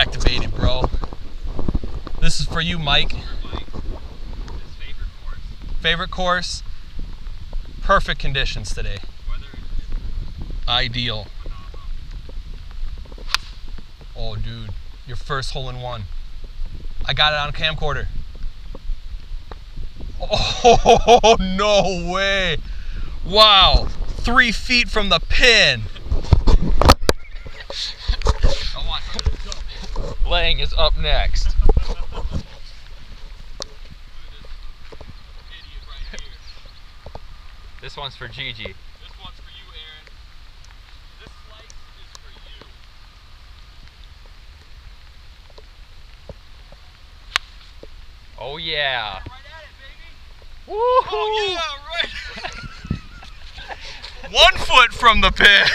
activated, bro. This is for you, Mike. Favorite course. Perfect conditions today. Ideal. Oh, dude, your first hole in one. I got it on camcorder. Oh, no way. Wow, 3 feet from the pin. Lang is up next. This one's for Gigi. This one's for you, Aaron. This slice is for you. Oh yeah. Right at it, baby. Woohoo! Oh yeah, right. 1 foot from the pin.